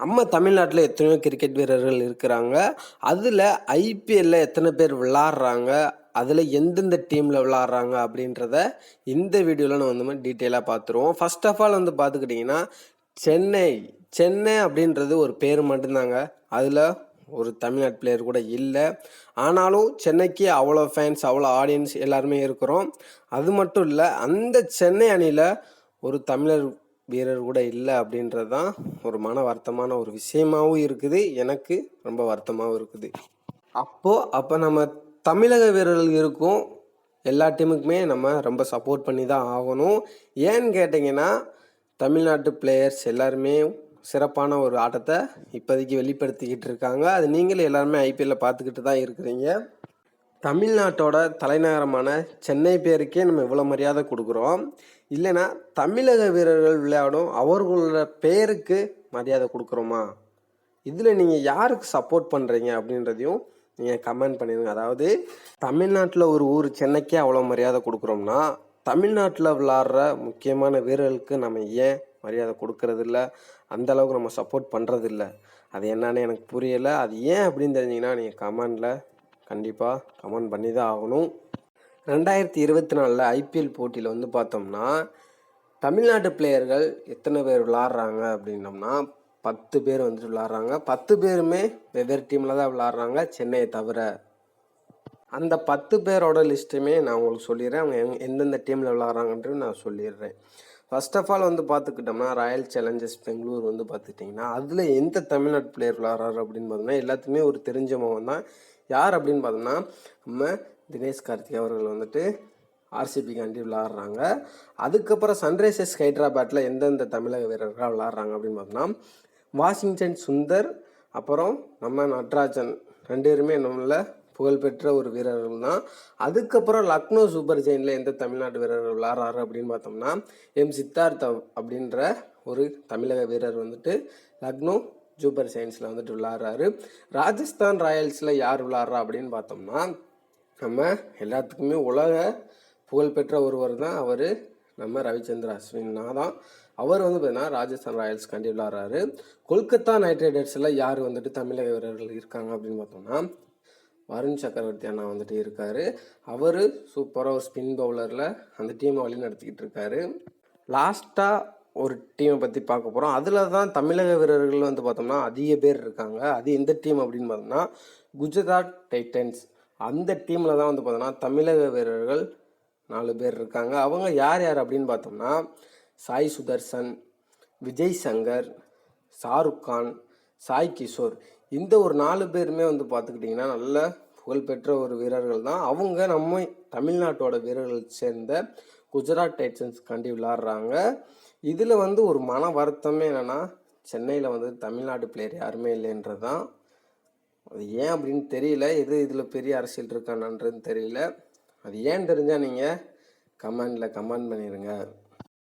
நம்ம தமிழ்நாட்டில் எத்தனையோ கிரிக்கெட் வீரர்கள் இருக்கிறாங்க. அதில் ஐபிஎல்ல எத்தனை பேர் விளாட்றாங்க, அதில் எந்தெந்த டீமில் விளாட்றாங்க அப்படின்றத இந்த வீடியோவில் நம்ம வந்து டீட்டெயிலாக பார்த்துருவோம். ஃபர்ஸ்ட் ஆஃப் ஆல் வந்து பார்த்துக்கிட்டிங்கன்னா சென்னை சென்னை அப்படின்றது ஒரு பேர் மட்டும்தாங்க. அதில் ஒரு தமிழ்நாட்டு பிளேயர் கூட இல்லை. ஆனாலும் சென்னைக்கு அவ்வளோ ஃபேன்ஸ், அவ்வளோ ஆடியன்ஸ் எல்லாருமே இருக்கிறோம். அது மட்டும் இல்லை, அந்த சென்னை அணியில் ஒரு தமிழர் வீரர் கூட இல்லை அப்படின்றது தான் ஒரு மன வருத்தமான ஒரு விஷயமாகவும் இருக்குது. எனக்கு ரொம்ப வருத்தமாகவும் இருக்குது. அப்போ நம்ம தமிழக வீரர்கள் இருக்கும் எல்லா டீமுக்குமே நம்ம ரொம்ப சப்போர்ட் பண்ணி தான் ஆகணும். ஏன்னு கேட்டிங்கன்னா தமிழ்நாட்டு பிளேயர்ஸ் எல்லாருமே சிறப்பான ஒரு ஆட்டத்தை இப்போதைக்கு வெளிப்படுத்திக்கிட்டு இருக்காங்க. அது நீங்களும் எல்லாருமே ஐபிஎல்ல பார்த்துக்கிட்டு தான் இருக்கிறீங்க. தமிழ்நாட்டோட தலைநகரமான சென்னை பேருக்கே நம்ம இவ்வளோ மரியாதை கொடுக்குறோம். இல்லைன்னா தமிழக வீரர்கள் விளையாடும் அவர்களோட பேருக்கு மரியாதை கொடுக்குறோமா? இதில் நீங்கள் யாருக்கு சப்போர்ட் பண்ணுறீங்க அப்படின்றதையும் நீங்கள் கமெண்ட் பண்ணிடுங்க. அதாவது தமிழ்நாட்டில் ஒரு ஊர் சென்னைக்கே அவ்வளோ மரியாதை கொடுக்குறோம்னா, தமிழ்நாட்டில் விளாட்ற முக்கியமான வீரர்களுக்கு நம்ம ஏன் மரியாதை கொடுக்கறதில்ல, அந்த அளவுக்கு நம்ம சப்போர்ட் பண்ணுறதில்ல? அது என்னன்னு எனக்கு புரியலை. அது ஏன் அப்படின்னு தெரிஞ்சிங்கன்னா நீங்கள் கமெண்டில் கண்டிப்பாக கமெண்ட் பண்ணி தான் ஆகணும். 2024 ஐபிஎல் போட்டியில் வந்து பார்த்தோம்னா தமிழ்நாட்டு பிளேயர்கள் எத்தனை பேர் விளாட்றாங்க அப்படின்னோம்னா 10 பேர் வந்துட்டு விளாட்றாங்க. 10 பேருமே வெவ்வேறு டீமில் தான் விளாட்றாங்க, சென்னையை தவிர. அந்த 10 பேரோட லிஸ்ட்டுமே நான் உங்களுக்கு சொல்லிடுறேன். அவங்க எந்தெந்த டீமில் விளாட்றாங்கன்றது நான் சொல்லிடுறேன். ஃபர்ஸ்ட் ஆஃப் ஆல் வந்து பார்த்துக்கிட்டோம்னா ராயல் சேலஞ்சர்ஸ் பெங்களூர் வந்து பார்த்துக்கிட்டிங்கன்னா அதில் எந்த தமிழ்நாட்டு பிளேயர் விளாட்றாரு அப்படின்னு பார்த்தோம்னா எல்லாத்துக்குமே ஒரு தெரிஞ்ச முகம் தான். யார் அப்படின்னு பார்த்தோம்னா நம்ம தினேஷ் கார்த்திக் அவர்கள் வந்துட்டு ஆர்சிபிக்காண்டி விளாட்றாங்க. அதுக்கப்புறம் சன்ரைசர்ஸ் ஹைதராபாத்தில் எந்தெந்த தமிழக வீரர்கள் விளாட்றாங்க அப்படின்னு பார்த்தோம்னா வாஷிங்டன் சுந்தர், அப்புறம் நம்ம நட்ராஜன், 2 பேருமே நம்மள புகழ்பெற்ற ஒரு வீரர்கள் தான். அதுக்கப்புறம் லக்னோ சூப்பர் ஜெயினில் எந்த தமிழ்நாட்டு வீரர்கள் விளாட்றாரு அப்படின்னு பார்த்தோம்னா சித்தார்த் அப்படின்ற ஒரு தமிழக வீரர் வந்துட்டு லக்னோ சூப்பர் ஜெயின்ஸில் வந்துட்டு விளாட்றாரு. ராஜஸ்தான் ராயல்ஸில் யார் விளாட்றா அப்படின்னு பார்த்தோம்னா நம்ம எல்லாத்துக்குமே உலக புகழ்பெற்ற ஒருவர் தான் அவர், நம்ம ரவிச்சந்திர அஸ்வினா தான். அவர் வந்து பார்த்தீங்கன்னா ராஜஸ்தான் ராயல்ஸ் கண்டி விளாட்றாரு. கொல்கத்தா நைட் ரைடர்ஸில் யார் வந்துட்டு தமிழக வீரர்கள் இருக்காங்க அப்படின்னு பார்த்தோம்னா வருண் சக்கரவர்த்தி அண்ணா வந்துட்டு இருக்கார். அவர் சூப்பராக ஒரு ஸ்பின் பவுலரில் அந்த டீமை வழி நடத்திக்கிட்டு இருக்காரு. லாஸ்ட்டாக ஒரு டீமை பற்றி பார்க்க போகிறோம். அதில் தான் தமிழக வீரர்கள் வந்து பார்த்தோம்னா அதிக பேர் இருக்காங்க. அது எந்த டீம் அப்படின்னு பார்த்தோம்னா குஜராத் டைட்டன்ஸ். அந்த டீமில் தான் வந்து பார்த்தோம்னா தமிழக வீரர்கள் 4 பேர் இருக்காங்க. அவங்க யார் யார் அப்படின்னு பார்த்தோம்னா சாய் சுதர்சன், விஜய் சங்கர், ஷாருக் கான், சாய் கிஷோர். இந்த ஒரு 4 பேருமே வந்து பார்த்துக்கிட்டிங்கன்னா நல்ல புகழ்பெற்ற ஒரு வீரர்கள் தான். அவங்க நம்ம தமிழ்நாட்டோட வீரர்கள் சேர்ந்த குஜராத் டைட்டன்ஸ் காண்டி விளாட்றாங்க. இதில் வந்து ஒரு மன வருத்தமே என்னென்னா சென்னையில் வந்து தமிழ்நாட்டு பிளேயர் யாருமே இல்லைன்றது தான். அது ஏன் அப்படின்னு தெரியல. இதில் பெரிய அரசியல் இருக்கானன்றது தெரியல. அது ஏன் தெரிஞ்சால் நீங்கள் கமெண்டில் கமெண்ட் பண்ணிடுங்க.